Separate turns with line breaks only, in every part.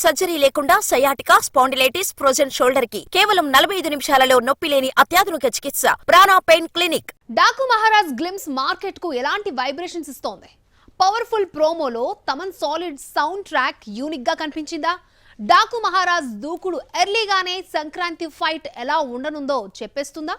Surgery లేకుండా sciatica, spondylitis, frozen shoulder కి కేవలం 45 నిమిషాలలో నొప్పి లేని అత్యాధునిక చికిత్స Prana pain clinic.
Daaku Maharaaj glimpse market కు ఎలాంటి వైబ్రేషన్స్ ఇస్తోంది? పవర్ఫుల్ ప్రోమోలో Thaman solid sound track unique గా కనిపించిందా? డాకు మహారాజ్ దూకుడు ఎర్లీగానే సంక్రాంతి ఫైట్ ఎలా ఉండనుందో చెప్పేస్తుందా?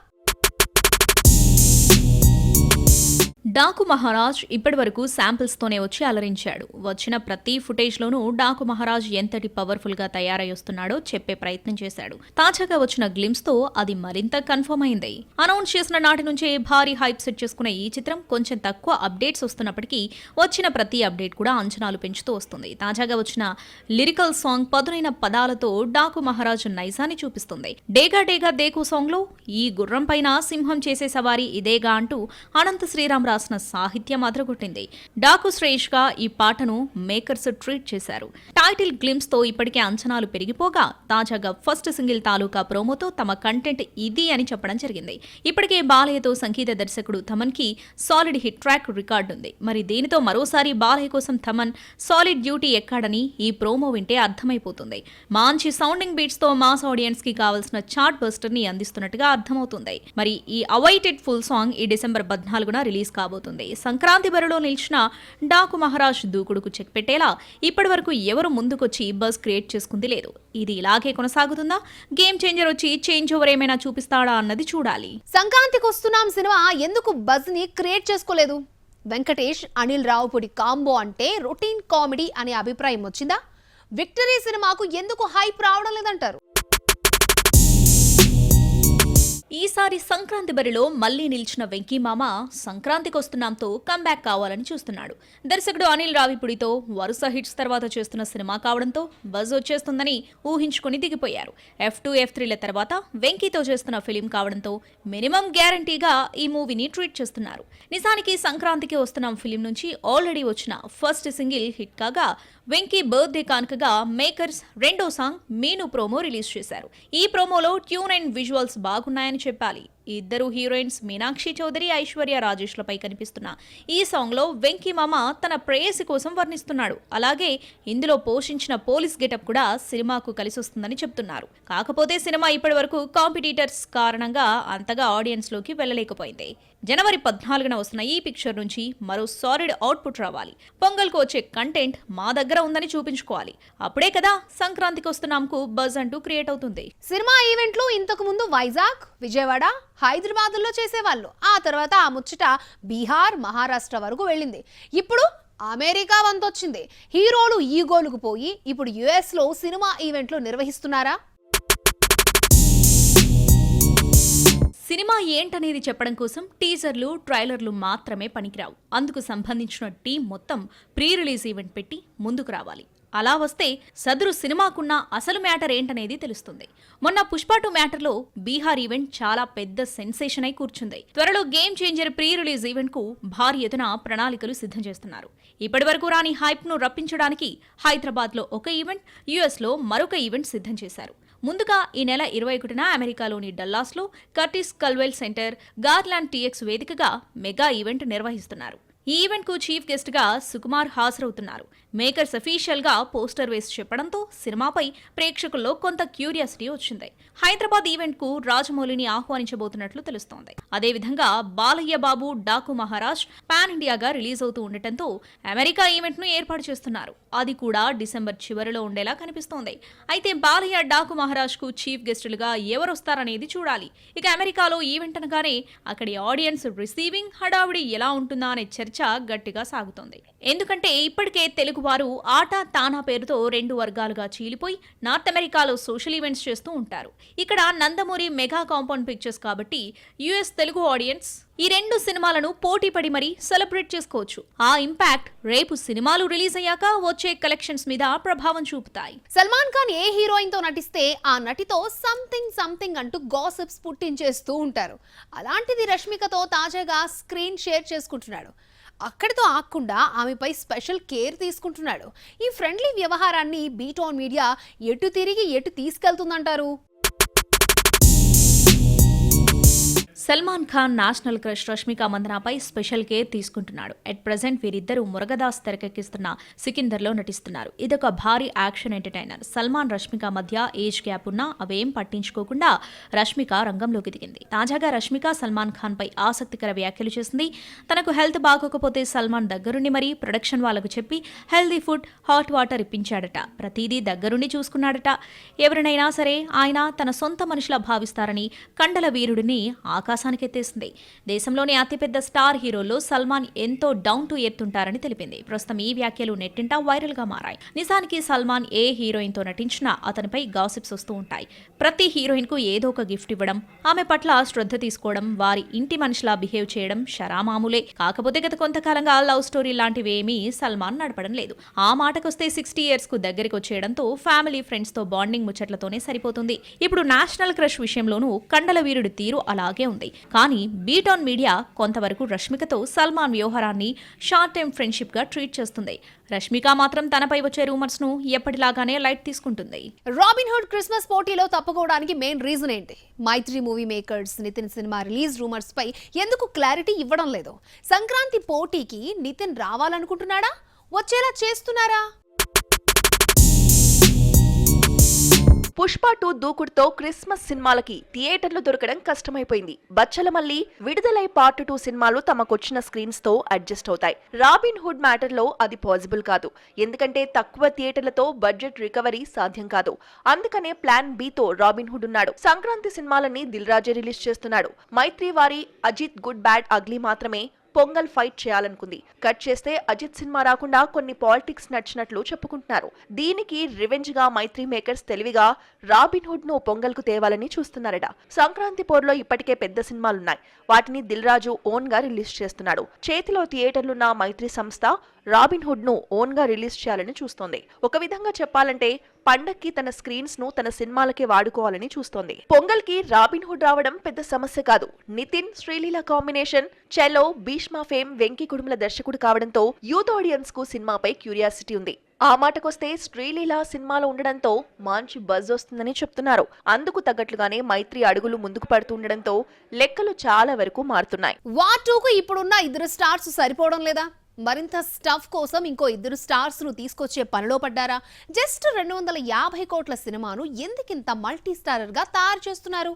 డాకు మహారాజ్ ఇప్పటి వరకు శాంపిల్స్ తోనే వచ్చి అలరించాడు. వచ్చిన ప్రతి ఫుటేజ్ లోనూ డాకు మహారాజ్ ఎంతటి పవర్ఫుల్ గా తయారై వస్తున్నాడో చెప్పే ప్రయత్నం చేశాడు. తాజాగా వచ్చిన గ్లిమ్స్ తో అది మరింత కన్ఫర్మ్ అయింది. అనౌన్స్ చేసిన నాటి నుంచే భారీ హైప్ సెట్ చేసుకున్న ఈ చిత్రం కొంచెం తక్కువ అప్డేట్స్ వస్తున్నప్పటికీ వచ్చిన ప్రతి అప్డేట్ కూడా అంచనాలు పెంచుతూ వస్తుంది. తాజాగా వచ్చిన లిరికల్ సాంగ్ పదునైన పదాలతో డాకు మహారాజ్ నైజాన్ని చూపిస్తుంది. డేగా డేగా దేకు సాంగ్ లో ఈ గుర్రం పైన సింహం చేసే సవారీ ఇదేగా అంటూ అనంత శ్రీరామ్ రాసిన సాహిత్యం అదరగొట్టింది. డాకు శ్రేష్ గా ఈ పాటను మేకర్స్ ట్రీట్ చేశారు. టైటిల్ గ్లిమ్స్ తో ఇప్పటికే అంచనాలు పెరిగిపోగా తాజాగా ఫస్ట్ సింగిల్ తాలూకా ప్రోమోతో తమ కంటెంట్ ఇది అని చెప్పడం జరిగింది. ఇప్పటికే బాలయ్యతో సంగీత దర్శకుడు థమన్ కి సాలిడ్ హిట్ ట్రాక్ రికార్డు ఉంది. మరి దీనితో మరోసారి బాలయ్య కోసం థమన్ సాలిడ్ డ్యూటీ ఎక్కాడని ఈ ప్రోమో వింటే అర్థమైపోతుంది. మంచి సౌండింగ్ బీట్స్ తో మాస్ ఆడియన్స్ కి కావాల్సిన చార్ట్ బస్టర్ ని అందిస్తున్నట్టుగా అర్థమవుతుంది. మరి ఈ అవైటెడ్ ఫుల్ సాంగ్ ఈ డిసెంబర్ 14న రిలీజ్ కాబోతుంది. సంక్రాంతి బరిలో నిలిచిన డాకు మహారాజ్ దూకుడుకు చెక్ పెట్టేలా ఇప్పటి వరకు ఎవరు ముందుకొచ్చి బజ్ క్రియేట్ చేసుకుంది లేదు. ఇది ఇలాగే కొనసాగుతుందా? గేమ్ చేంజర్ వచ్చి చేంజ్ ఓవర్ ఏమైనా చూపిస్తాడా అన్నది చూడాలి.
సంక్రాంతికి వస్తున్నాం సినిమా ఎందుకు బజ్ ని క్రియేట్ చేసుకోలేదు? వెంకటేష్, అనిల్ రావుపూడి కాంబో అంటే రొటీన్ కామెడీ అనే అభిప్రాయం వచ్చిందా? విక్టరీ సినిమాకు ఎందుకు హైప్ రావడం లేదంటారు?
ఈసారి సంక్రాంతి బరిలో మళ్లీ నిలిచిన వెంకీ మామ సంక్రాంతికి వస్తున్నాంతో కంబ్యాక్ కావాలని చూస్తున్నాడు. దర్శకుడు అనిల్ రావిపూడితో వరుస హిట్స్ తర్వాత చేస్తున్న సినిమా కావడంతో బజ్ వచ్చేస్తుందని ఊహించుకుని దిగిపోయారు. F2, F3ల తర్వాత వెంకీతో చేస్తున్న ఫిలిం కావడంతో మినిమం గ్యారంటీగా ఈ మూవీని ట్రీట్ చేస్తున్నారు. నిజానికి సంక్రాంతికి వస్తున్నాం ఫిలిం నుంచి ఆల్రెడీ వచ్చిన ఫస్ట్ సింగిల్ హిట్ కాగా వెంకీ బర్త్డే కానుకగా మేకర్స్ రెండో సాంగ్ మీను ప్రోమో రిలీజ్ చేశారు. ఈ ప్రోమోలో ట్యూన్ అండ్ విజువల్స్ బాగున్నాయని చెప్పాలి. ఇద్దరు హీరోయిన్స్ మీనాక్షి చౌదరి, ఐశ్వర్య రాజేష్లపై కనిపిస్తున్న ఈ సాంగ్ లో వెంకీ మామ తన ప్రేయసి కోసం వర్ణిస్తున్నాడు. అలాగే ఇందులో పోషించిన పోలీస్ గెటప్ కూడా సినిమాకు కలిసొస్తుందని చెప్తున్నారు. కాకపోతే సినిమా ఇప్పటి వరకు కాంపిటీటర్స్ కారణంగా అంతగా ఆడియన్స్ లోకి వెళ్లలేకపోయింది. జనవరి 14న వస్తున్న ఈ పిక్చర్ నుంచి మరో సాలిడ్ అవుట్పుట్ రావాలి. పొంగల్కు వచ్చే కంటెంట్ మా దగ్గర ఉందని చూపించుకోవాలి. అప్పుడే కదా సంక్రాంతికి వస్తున్నాంకు బజ్ అంటూ క్రియేట్ అవుతుంది.
సినిమా ఈవెంట్లు ఇంతకు ముందు వైజాగ్, విజయవాడ, హైదరాబాద్ లో చేసేవాళ్ళు. ఆ తర్వాత ఆ ముచ్చట బీహార్, మహారాష్ట్ర వరకు వెళ్ళింది. ఇప్పుడు అమెరికా వంతొచ్చింది. హీరోలు ఈగోలుకు పోయి ఇప్పుడు యుఎస్ లో సినిమా ఈవెంట్లు నిర్వహిస్తున్నారా?
సినిమా ఏంటనేది చెప్పడం కోసం టీజర్లు, ట్రైలర్లు మాత్రమే పనికిరావు. అందుకు సంబంధించిన టీం మొత్తం ప్రీ రిలీజ్ ఈవెంట్ పెట్టి ముందుకు రావాలి. అలా వస్తే సదరు సినిమాకున్న అసలు మ్యాటర్ ఏంటనేది తెలుస్తుంది. మొన్న పుష్ప 2 మ్యాటర్లో బీహార్ ఈవెంట్ చాలా పెద్ద సెన్సేషన్ అయి కూర్చుంది. త్వరలో game changer pre release event కు భారీ ఎత్తున ప్రణాళికలు సిద్ధం చేస్తున్నారు. ఇప్పటి వరకు రాని హైప్ ను రప్పించడానికి హైదరాబాద్ లో ఒక ఈవెంట్, యుఎస్ లో మరొక ఈవెంట్ సిద్ధం చేశారు. ముందుగా ఈ నెల 21న అమెరికాలోని డల్లాస్ లో కర్టిస్ కల్వెల్ సెంటర్, గార్లాండ్ టీఎక్స్ వేదికగా మెగా ఈవెంట్ నిర్వహిస్తున్నారు. ఈ ఈవెంట్ కు చీఫ్ గెస్ట్ గా సుకుమార్ హాజరవుతున్నారు. మేకర్స్ అఫీషియల్ గా పోస్టర్ వేసి చెప్పడంతో సినిమాపై ప్రేక్షకుల్లో కొంత క్యూరియాసిటీ వచ్చింది. హైదరాబాద్ ఈవెంట్ కు రాజమౌళిని ఆహ్వానించబోతున్నట్లు తెలుస్తోంది. అదేవిధంగా బాలయ్య బాబు డాకు మహారాజ్ పాన్ ఇండియాగా రిలీజ్ అవుతూ ఉండటంతో అమెరికా ఈవెంట్ ను ఏర్పాటు చేస్తున్నారు. అది కూడా డిసెంబర్ చివరిలో ఉండేలా కనిపిస్తోంది. అయితే బాలయ్య, డాకు మహారాజ్ కు చీఫ్ గెస్టులుగా ఎవరొస్తారనేది చూడాలి. ఇక అమెరికాలో ఈవెంట్ అనగానే అక్కడి ఆడియన్స్ రిసీవింగ్ హడావుడి ఎలా ఉంటుందా అనే చర్చ గట్టిగా సాగుతోంది. ఎందుకంటే ఇప్పటికే తెలుగువారు ఆటా తానా పేరుతో 2 వర్గాలుగా చీలిపోయి నార్త్ అమెరికాలో సోషల్ ఈవెంట్స్ చేస్తూ ఉంటారు. ఇక్కడ నందమూరి మెగా కాంపౌండ్ పిక్చర్స్ కాబట్టి యుఎస్ తెలుగు ఆడియన్స్ ఈ 2 సినిమాలను పోటీపడి మరీ సెలబ్రేట్ చేసుకోవచ్చు. ఆ ఇంపాక్ట్ రేపు సినిమాలు రిలీజ్ అయ్యాక వచ్చే కలెక్షన్స్ మీద ప్రభావం చూపుతాయి.
సల్మాన్ ఖాన్ ఏ హీరోయిన్ తో నటిస్తే ఆ నటితో సంథింగ్ అంటూ గాసిప్స్ పుట్టించేస్తూ ఉంటారు. అలాంటిది రష్మికతో తాజాగా స్క్రీన్ షేర్ చేసుకుంటున్నాడు. అక్కడితో ఆగకుండా ఆమెపై స్పెషల్ కేర్ తీసుకుంటున్నాడు. ఈ ఫ్రెండ్లీ వ్యవహారాన్ని బీటాన్ మీడియా ఎటు తిరిగి ఎటు తీసుకెళ్తుందంటారు?
సల్మాన్ ఖాన్ నేషనల్ క్రష్ రష్మిక మందనాపై స్పెషల్ కేర్ తీసుకుంటున్నాడు. ఎట్ ప్రెజెంట్ వీరిద్దరూ మురగదాస్ తెరకెక్కిస్తున్న సికిందర్లో నటిస్తున్నారు. ఇదొక భారీ యాక్షన్ ఎంటర్టైనర్. సల్మాన్ రష్మిక మధ్య ఏజ్ గ్యాప్ ఉన్నా అవేం పట్టించుకోకుండా రష్మిక రంగంలోకి దిగింది. తాజాగా రష్మిక సల్మాన్ ఖాన్ పై ఆసక్తికర వ్యాఖ్యలు చేసింది. తనకు హెల్త్ బాగోకపోతే సల్మాన్ దగ్గరుండి మరీ ప్రొడక్షన్ వాళ్లకు చెప్పి హెల్దీ ఫుడ్, హాట్ వాటర్ ఇప్పించాడట. ప్రతిదీ దగ్గరుండి చూసుకున్నాడట. ఎవరినైనా సరే ఆయన తన సొంత మనిషిలా భావిస్తారని కండల వీరుడిని ఆకాశానికెత్తేసింది. దేశంలోని అతిపెద్ద స్టార్ హీరోల్లో సల్మాన్ ఎంతో డౌన్ టు ఎర్త్ ఉంటారని తెలిపింది. ప్రస్తుతం ఈ వ్యాఖ్యలు నెట్టింట వైరల్ గా మారాయి. నిజానికి సల్మాన్ ఏ హీరోయిన్ తో నటించినా అతనిపై గాసిప్స్ వస్తూ ఉంటాయి. ప్రతి హీరోయిన్ కు ఏదో ఒక గిఫ్ట్ ఇవ్వడం, ఆమె పట్ల శ్రద్ధ తీసుకోవడం, వారి ఇంటి మనిషిలా బిహేవ్ చేయడం షరామామూలే. కాకపోతే గత కొంతకాలంగా లవ్ స్టోరీ లాంటివేమీ సల్మాన్ నడపడం లేదు. ఆ మాటకొస్తే 60 years కు దగ్గరికి వచ్చేయడంతో ఫ్యామిలీ ఫ్రెండ్స్ తో బాండింగ్ ముచ్చట్లతోనే సరిపోతుంది. ఇప్పుడు నేషనల్ క్రష్ విషయంలోనూ కండల వీరుడి తీరు అలాగే ఉంది. కానీ బీట్ ఆన్ మీడియా కొంతవరకు రష్మికతో సల్మాన్ వ్యవహారాన్ని షార్ట్ టైమ్ ఫ్రెండ్షిప్ గా ట్రీట్ చేస్తుంది. రష్మిక మాత్రం తనపై వచ్చే రూమర్స్ ను ఎప్పటిలాగానే లైట్ తీసుకుంటుంది.
రాబిన్ హుడ్ క్రిస్మస్ పోటీలో తప్పుకోవడానికి మెయిన్ రీజన్ ఏంటి? Mythri movie makers Nithiin cinema release rumours పై ఎందుకు క్లారిటీ ఇవ్వడం లేదు? సంక్రాంతి పోటీకి నితిన్ రావాలనుకుంటున్నాడా? వచ్చేలా చేస్తున్నారా?
పుష్ప 2 దూకుడుతో క్రిస్మస్ సినిమాలకి థియేటర్లు దొరకడం కష్టమైపోయింది. బచ్చలమల్లి, విడుదలై పార్ట్ 2 సినిమాలు తమకొచ్చిన స్క్రీన్స్ తో అడ్జస్ట్ అవుతాయి. రాబిన్ హుడ్ మ్యాటర్ లో అది పాసిబుల్ కాదు. ఎందుకంటే తక్కువ థియేటర్లతో బడ్జెట్ రికవరీ సాధ్యం కాదు. అందుకనే ప్లాన్ బి తో రాబిన్ హుడ్ ఉన్నాడు. సంక్రాంతి సినిమాలని దిల్ రాజే రిలీజ్ చేస్తున్నాడు. మైత్రి వారి అజిత్ గుడ్ బ్యాడ్ అగ్లీ మాత్రమే పొంగల్ ఫైట్ చేయాలనుకుంది. కట్ చేస్తే అజిత్ సినిమా రాకుండా కొన్ని పాలిటిక్స్ నచ్చినట్లు చెప్పుకుంటున్నారు. దీనికి రివెంజ్ గా మైత్రి మేకర్స్ తెలివిగా రాబిన్ హుడ్ ను పొంగల్ కు తేవాలని చూస్తున్నారట. సంక్రాంతి పోర్లో ఇప్పటికే పెద్ద సినిమాలున్నాయి. వాటిని దిల్ రాజు ఓన్ గా రిలీజ్ చేస్తున్నాడు. చేతిలో థియేటర్లున్న మైత్రి సంస్థ రాబిన్ హుడ్ ను ఓన్ గా రిలీజ్ చేయాలని చూస్తోంది. ఒక విధంగా చెప్పాలంటే పండక్కి తన స్క్రీన్స్ ను తన సినిమాలకే వాడుకోవాలని చూస్తోంది. పొంగల్ కి రాబిన్ హుడ్ రావడం పెద్ద సమస్య కాదు. నితిన్, శ్రీలీల కాంబినేషన్, చెలో, భీష్మ ఫేమ్ వెంకీ కుడుముల దర్శకుడు కావడంతో యూత్ ఆడియన్స్ కు సినిమాపై క్యూరియాసిటీ ఉంది. ఆ మాటకొస్తే శ్రీలీల సినిమాలో ఉండడంతో మంచి బజ్ వస్తుందని చెప్తున్నారు. అందుకు తగ్గట్లుగానే మైత్రి అడుగులు ముందుకు పడుతుండడంతో లెక్కలు చాలా వరకు మారుతున్నాయి.
వార్ 2 కు ఇప్పుడున్న 2 స్టార్స్ సరిపోవడం లేదా? మరింత స్టఫ్ కోసం ఇంకో 2 స్టార్స్ ను తీసుకొచ్చే పనిలో పడ్డారా? జస్ట్ 250 కోట్ల సినిమాను ఎందుకింత మల్టీ స్టారర్ గా తయారు చేస్తున్నారు?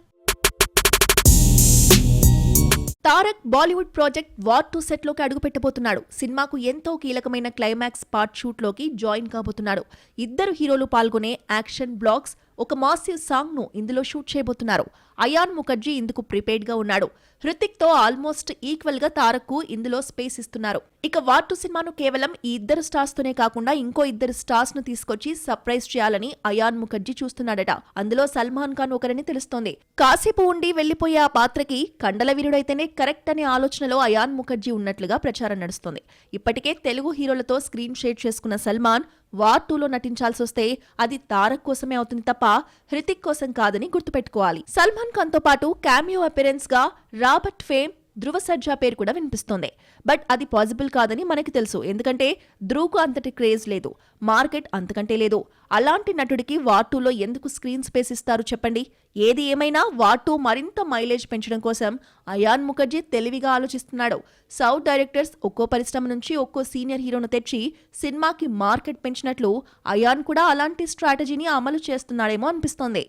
Tarak Bollywood project war 2 set లోకి అడుగుపెట్టబోతున్నాడు. సినిమాకు ఎంతో కీలకమైన క్లైమాక్స్ పార్ట్ షూట్ లోకి జాయిన్ కాబోతున్నాడు. ఇద్దరు హీరోలు పాల్గొనే యాక్షన్ బ్లాక్స్, ఒక మాసివ్ సాంగ్ ను ఇందులో షూట్ చేయబోతున్నారు. అయాన్ ముఖర్జీ ఇందుకు ప్రిపేర్డ్ గా ఉన్నాడు. హృతిక్ తో ఆల్మోస్ట్ ఈక్వల్ గా తారక్ కు ఇందులో స్పేస్ ఇస్తున్నారు. ఇక వార్ 2 సినిమాను కేవలం ఈ 2 స్టార్స్ తోనే కాకుండా ఇంకో 2 స్టార్స్ ను తీసుకొచ్చి సర్ప్రైజ్ చేయాలని అయాన్ ముఖర్జీ చూస్తున్నాడట. అందులో సల్మాన్ ఖాన్ ఒకరని తెలుస్తోంది. కాసేపు ఉండి వెళ్లిపోయే ఆ పాత్రకి కండల వీరుడైతేనే కరెక్ట్ అనే ఆలోచనలో అయాన్ ముఖర్జీ ఉన్నట్లుగా ప్రచారం నడుస్తోంది. ఇప్పటికే తెలుగు హీరోలతో స్క్రీన్ షేర్ చేసుకున్న సల్మాన్ వార్ 2లో నటించాల్సి వస్తే అది తారక్ కోసమే అవుతుంది తప్ప హృతిక్ కోసం కాదని గుర్తుపెట్టుకోవాలి. సల్మాన్ ఖాన్ తో పాటు క్యామియో అపిరెన్స్ గా రాబర్ట్ ఫేమ్, ధ్రువ సర్జా పేరు కూడా వినిపిస్తోంది. బట్ అది పాసిబుల్ కాదని మనకి తెలుసు. ఎందుకంటే ధ్రువ్కు అంతటి క్రేజ్ లేదు, మార్కెట్ అంతకంటే లేదు. అలాంటి నటుడికి వార్ 2లో ఎందుకు స్క్రీన్ స్పేస్ ఇస్తారు చెప్పండి? ఏది ఏమైనా వార్ 2 మరింత మైలేజ్ పెంచడం కోసం అయాన్ ముఖర్జీ తెలివిగా ఆలోచిస్తున్నాడు. సౌత్ డైరెక్టర్స్ ఒక్కో పరిశ్రమ నుంచి ఒక్కో సీనియర్ హీరోను తెచ్చి సినిమాకి మార్కెట్ పెంచినట్లు అయాన్ కూడా అలాంటి స్ట్రాటజీని అమలు చేస్తున్నాడేమో అనిపిస్తోంది.